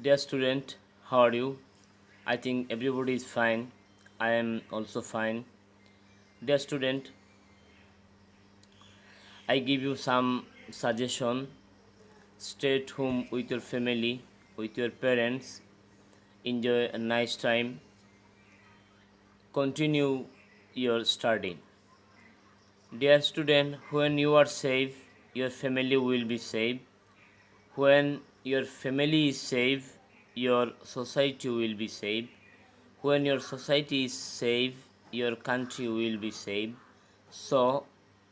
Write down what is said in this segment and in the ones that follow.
Dear student, how are you? I think everybody is fine. I am also fine. Dear student, I give you some suggestion. Stay at home with your family, with your parents. Enjoy a nice time. Continue your study. Dear student, when you are safe, your family will be safe. When your family is safe, your society will be safe. When your society is safe, your country will be safe. So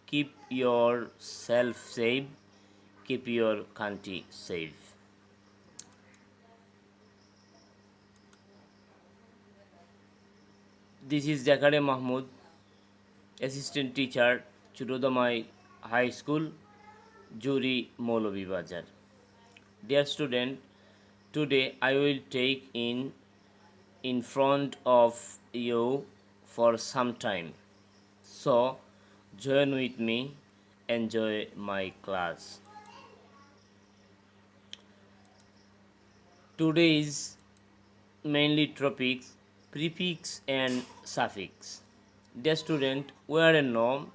keep yourself safe, keep your country safe. This is Zakare Mahmood, assistant teacher, Churodamai High School, Juri Molavi Bazar. Dear student, today I will take in front of you for some time. So join with me, enjoy my class. Today is mainly topics, prefix and suffix. Dear student, we are know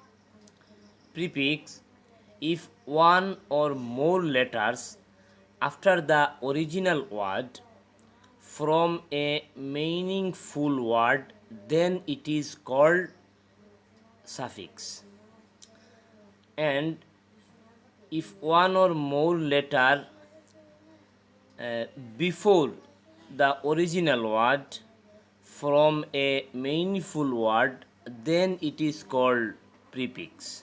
prefix if one or more letters after the original word from a meaningful word, then it is called suffix. And if one or more letter before the original word from a meaningful word, then it is called prefix.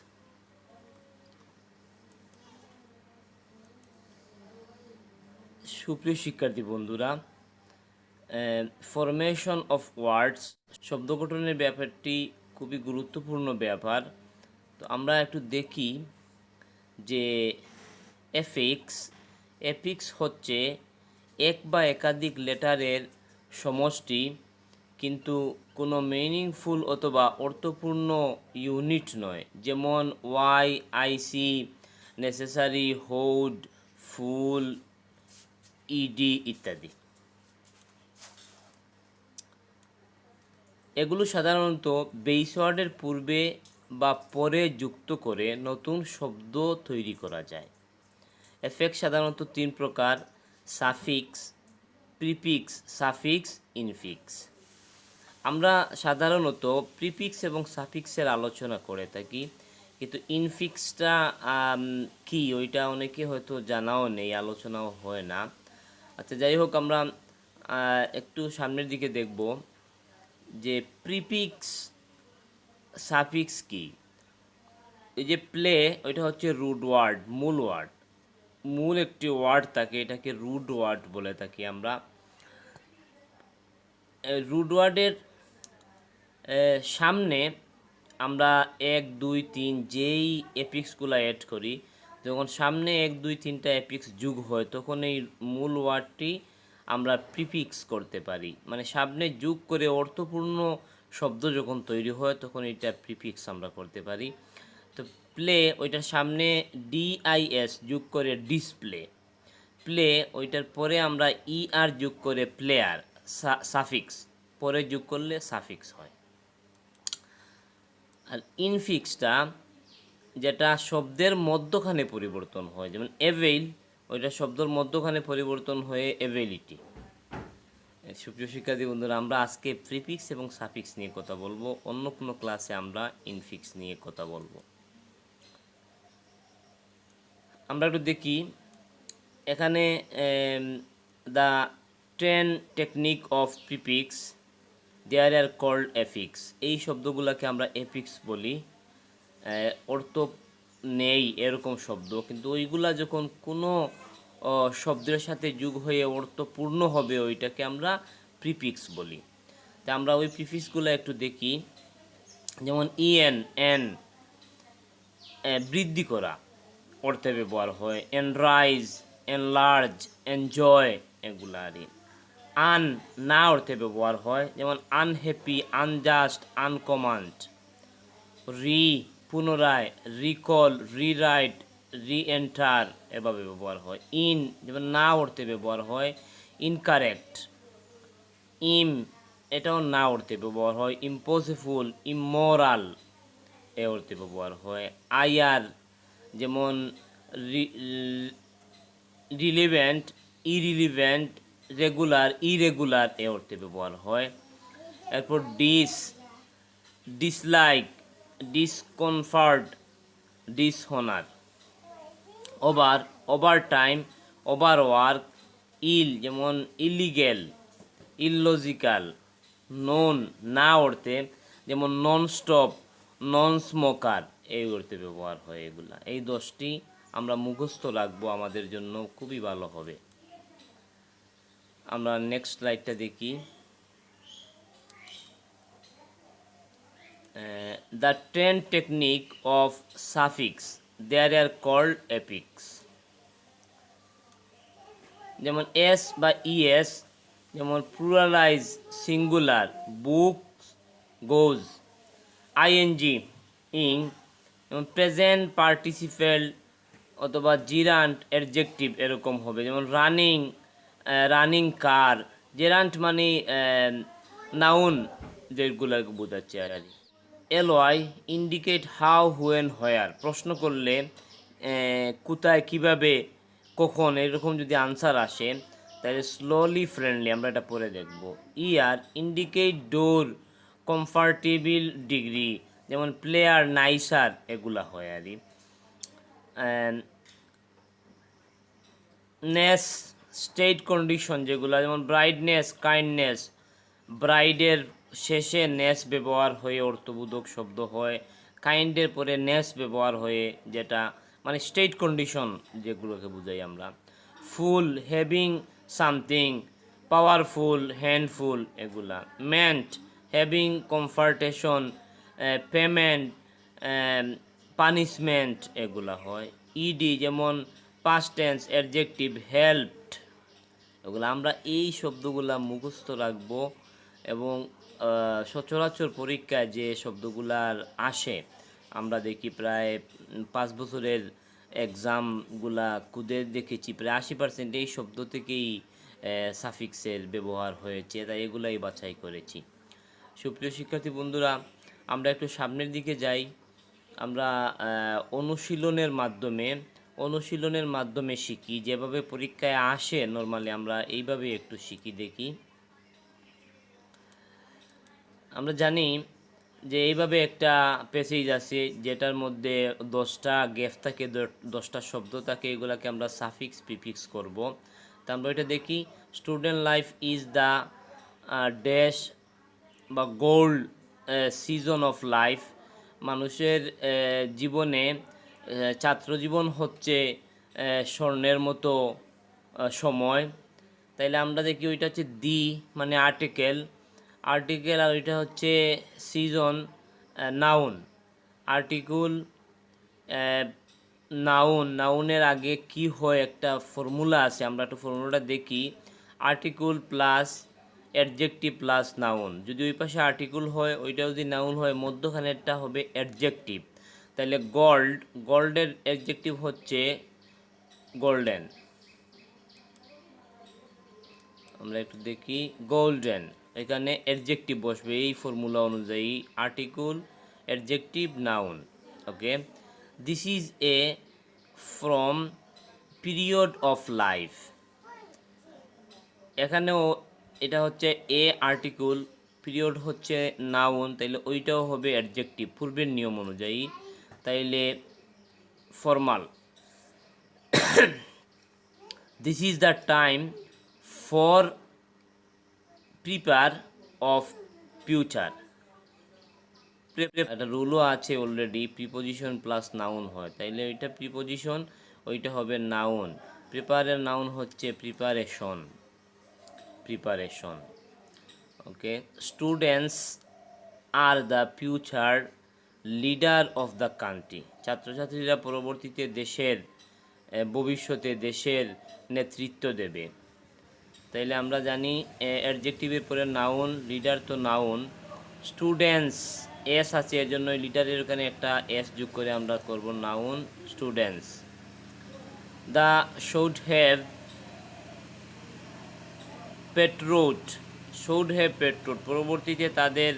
সুপ্রিয় শিক্ষার্থী বন্ধুরা, formation of words শব্দ গঠনের ব্যাপারটি খুবই গুরুত্বপূর্ণ ব্যাপার। তো আমরা একটু দেখি যে এফিক্স হচ্ছে এক বা একাধিক লেটারের সমষ্টি, কিন্তু কোনো মিনিংফুল অথবা অর্থপূর্ণ ইউনিট নয়, যেমন ওয়াই, আইসি, নেসেসারি, হোড, ফুল, ইডি ইত্যাদি। এগুলো সাধারণত বেস ওয়ার্ডের পূর্বে বা পরে যুক্ত করে নতুন শব্দ তৈরি করা যায়। এফেক্ট সাধারণত তিন প্রকার: সাফিক্স, প্রিফিক্স, সাফিক্স, ইনফিক্স। আমরা সাধারণত প্রিফিক্স এবং সাফিক্সের আলোচনা করে থাকি, কিন্তু ইনফিক্সটা কি ওইটা অনেকে হয়তো জানাও নেই, আলোচনাও হয় না। আচ্ছা, যাই হোক, আমরা একটু সামনের দিকে দেখব যে প্রিফিক্স সাফিক্স কি। এই যে প্লে, ওইটা হচ্ছে রুট ওয়ার্ড, মূল একটি ওয়ার্ড থাকে, এটাকে রুট ওয়ার্ড বলে থাকি আমরা। রুট ওয়ার্ডের সামনে আমরা 1, 2, 3 যেই এপিক্সগুলো অ্যাড করি, যখন সামনে 1, 2, 3টা এপিক্স যোগ হয়, তখন এই মূল ওয়ার্ডটি আমরা প্রিফিক্স করতে পারি। মানে সামনে যোগ করে অর্থপূর্ণ শব্দ যখন তৈরি হয়, তখন এটা প্রিফিক্স আমরা করতে পারি। তো প্লে, ওইটার সামনে ডিআইএস যোগ করে ডিসপ্লে, প্লে, ওইটার পরে আমরা ইআর যোগ করে প্লেয়ার, সাফিক্স, পরে যোগ করলে সাফিক্স হয়। আর ইনফিক্সটা যেটা শব্দের মধ্যখানে পরিবর্তন হয়, যেমন এভেইল, ওইটা শব্দের মধ্যখানে পরিবর্তন হয়ে এভেইলিটি। সুপ্রিয় শিক্ষার্থী বন্ধুরা, আমরা আজকে প্রিফিক্স এবং সাফিক্স নিয়ে কথা বলবো, অন্য কোনো ক্লাসে আমরা ইনফিক্স নিয়ে কথা বলবো। আমরা একটু দেখি এখানে the 10 technique of prefix, there are called affix. এই শব্দগুলোকে আমরা এফিক্স বলি। অর্থ নেই এরকম শব্দ, কিন্তু ওইগুলা যখন কোনো শব্দের সাথে যোগ হয়ে অর্থপূর্ণ হবে, ওইটাকে আমরা প্রিফিক্স বলি। তা আমরা ওই প্রিফিক্সগুলো একটু দেখি। যেমন ইএন, এন, বৃদ্ধি করা অর্থে ব্যবহার হয়। এনরাইজ, এনলার্জ, এনজয়, এগুলা আর আন, না অর্থে ব্যবহার হয়, যেমন আনহ্যাপি, আনজাস্ট, আনকমান্ড। রি, পুনরায়, রিকল, রিরাইট, রি এন্টার, এভাবে ব্যবহার হয়। ইন, যেমন না অর্থে ব্যবহার হয়। ইনকারেক্ট। ইম এটাও না অর্থে ব্যবহার হয়। ইম্পসিবল, ইমোরাল এ অর্থে ব্যবহার হয়। আয়ার যেমন রিলিভেন্ট, ইরিলিভেন্ট, রেগুলার, ইরেগুলার এ অর্থে ব্যবহার হয়। এরপর dislike, discomfort, dishonour. Overtime, overwork. যেমন ইলিগেল, ইললজিক্যাল। নন না অর্থে যেমন নন স্টপ, নন স্মোকার এই অর্থে ব্যবহার হয় এগুলা। এই 10টি আমরা মুখস্থ রাখবো, আমাদের জন্য খুবই ভালো হবে। আমরা নেক্সট স্লাইডটা দেখি। The 10 technique of suffix, there are called affix. যেমন এস বা ইএস, যেমন pluralise, singular, books, goes. ING, ing, যেমন প্রেজেন্ট পার্টিসিপেল অথবা জিরান্ট, অ্যাডজেক্টিভ এরকম হবে। যেমন রানিং, রানিং কার। জেরান্ট মানে নাউন যেগুলো বোঝাচ্ছে আর কি। LY indicate how, when, where. প্রশ্ন করলে কোথায়, কিভাবে, কখন এরকম যদি আনসার আসে তাহলে স্লোলি, ফ্রেন্ডলি আমরা এটা পরে দেখব। ইয়ার ইন্ডিকেট ডোর, কমফর্টেবল, ডিগ্রি। যেমন প্লেয়ার, নাইসার এগুলা হয় আর কি। নেস স্টেট কন্ডিশন যেগুলো, যেমন ব্রাইটনেস, কাইন্ডনেস। ব্রাইডের শেষে নেস ব্যবহার হয়ে অর্থবোধক শব্দ হয়। কাইন্ডের পরে নেস ব্যবহার হয়ে, যেটা মানে স্টেট কন্ডিশন যেগুলোকে বুঝাই আমরা। Ful, having something. Powerful, handful এগুলা। Ment, having comfortation. Payment, punishment এগুলা হয়। ইডি যেমন পাস্ট টেন্স, অ্যাডজেক্টিভ, হেল্পড এগুলো। আমরা এই শব্দগুলা মুখস্থ রাখবো এবং সচরাচর পরীক্ষায় যে শব্দগুলার আসে, আমরা দেখি প্রায় 5 বছরের এক্সামগুলা খুদে দেখেছি প্রায় 80% এই শব্দ থেকেই সাফিক্সের ব্যবহার হয়েছে, তাই এগুলাই বাছাই করেছি। সুপ্রিয় শিক্ষার্থী বন্ধুরা, আমরা একটু সামনের দিকে যাই। আমরা অনুশীলনের মাধ্যমে শিখি, যেভাবে পরীক্ষায় আসে নর্মালি আমরা এইভাবে একটু শিখি। দেখি, আমরা জানি যে এইভাবে একটা প্যাসেজ আছে যেটার মধ্যে 10টা গ্যাপ থাকে, 10টা শব্দ থাকে, এগুলাকে আমরা সাফিক্স প্রিফিক্স করব। তা আমরা এটা দেখি। Student life is the dash বা গোল্ড সিজন অফ লাইফ। মানুষের জীবনে ছাত্রজীবন হচ্ছে স্বর্ণের মতো সময়। তাইলে আমরা দেখি ওইটা হচ্ছে দি মানে আর্টিকেল, আর ওইটা হচ্ছে সিজন, নাউন। আর্টিকুল, নাউনের আগে কি হয় একটা ফর্মুলা আছে, আমরা একটু ফর্মুলাটা দেখি। আর্টিকুল প্লাস অ্যাডজেক্টিভ প্লাস নাউন। যদি ওই পাশে আর্টিকুল হয়, ওইটা যদি নাউন হয়, মধ্যখানেরটা হবে অ্যাডজেক্টিভ। তাহলে গোল্ডের অ্যাডজেক্টিভ হচ্ছে গোল্ডেন। আমরা একটু দেখি, গোল্ডেন, এখানে অ্যাডজেক্টিভ বসবে এই ফর্মুলা অনুযায়ী। আর্টিকুল, adjective, noun. Okay, this is a from period of life. এখানেও এটা হচ্ছে এ আর্টিকুল, পিরিয়ড হচ্ছে নাউন, তাইলে ওইটাও হবে অ্যাডজেক্টিভ পূর্বের নিয়ম অনুযায়ী। তাইলে formal, this is the time for prepare of future. একটা রুলও আছে অলরেডি, প্রিপোজিশন প্লাস নাউন হয়, তাইলে ওইটা প্রিপোজিশন, ওইটা হবে নাউন। প্রিপেয়ারের নাউন হচ্ছে preparation. Okay, students are the future leader of the country. ছাত্রছাত্রীরা পরবর্তীতে ভবিষ্যতে দেশের নেতৃত্ব দেবে। তাইলে আমরা জানি অ্যাডজেক্টিভের পরে নাউন, লিডার তো নাউন। স্টুডেন্টস এস আছে, এর জন্য লিডারের ওখানে একটা এস যোগ করে আমরা করব noun, students. They should have patriot, should have patriot পরবর্তীতে তাদের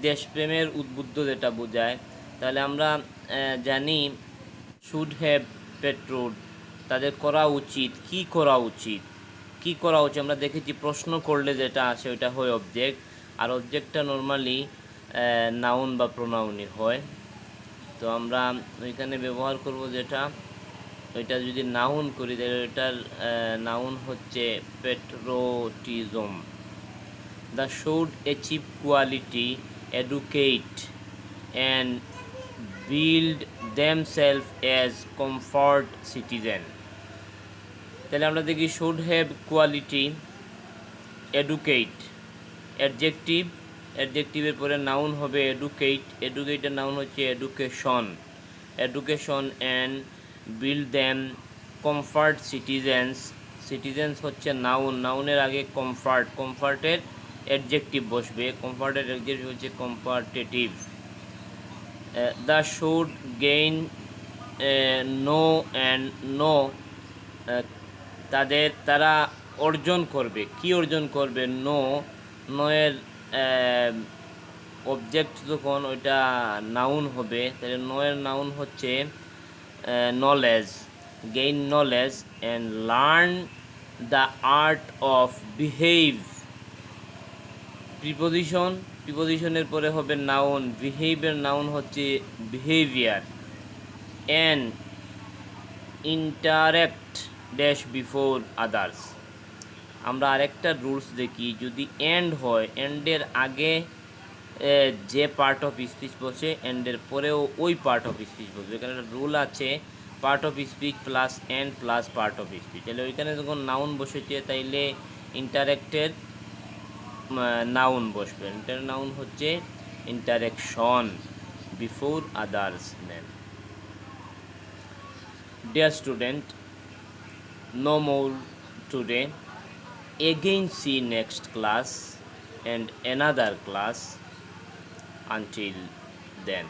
দেশপ্রেমের উদ্বুদ্ধ যেটা বোঝায়, তাহলে আমরা জানি শুড হ্যাভ পেট্রোট তাদের করা উচিত, কি করা উচিত, কি করা উচিত আমরা দেখেছি প্রশ্ন করলে যেটা আসে ওইটা হয় অবজেক্ট, আর অবজেক্টটা নর্মালি নাউন বা প্রোনাউনই হয়। তো আমরা ওইখানে ব্যবহার করব যেটা, ওইটা যদি নাউন করি তাহলে ওইটার নাউন হচ্ছে patriotism. They should achieve quality, educate and build themselves as comfort citizen। তাহলে আমরা দেখি should have quality, educate adjective, অ্যাডজেক্টিভের পরে নাউন হবে এডুকেট, এডুকেটের নাউন হচ্ছে education, education and build them comfort citizens, citizens হচ্ছে নাউন, নাউনের আগে কমফর্ট, কমফর্টের অ্যাডজেক্টিভ বসবে, কমফর্টের অ্যাডজেক্টিভ হচ্ছে comparative. They should gain know and know, তারা অর্জন করবে, কি অর্জন করবে, নো, নোয়ের অবজেক্ট যখন ওইটা নাউন হবে তাহলে নোয়ের নাউন হচ্ছে knowledge, gain knowledge and learn the art of behave, preposition, প্রিপোজিশনের পরে হবে নাউন, বিহেভের নাউন হচ্ছে behaviour, and interact dash before others. আমরা আরেকটা রুলস দেখি, যদি এন্ড হয়, এন্ডের আগে যে পার্ট অফ স্পিচ বসে এন্ডের পরেও ওই পার্ট অফ স্পিচ বসবে, এখানে একটা রুল আছে part of speech plus and plus part of speech, তাহলে ওইখানে যখন নাউন বসেছে তাইলে ইন্টারেক্টের নাউন বসবে, ইন্টার নাউন হচ্ছে interaction before others name. Dear student, no more today. Again see next class and another class. Until then.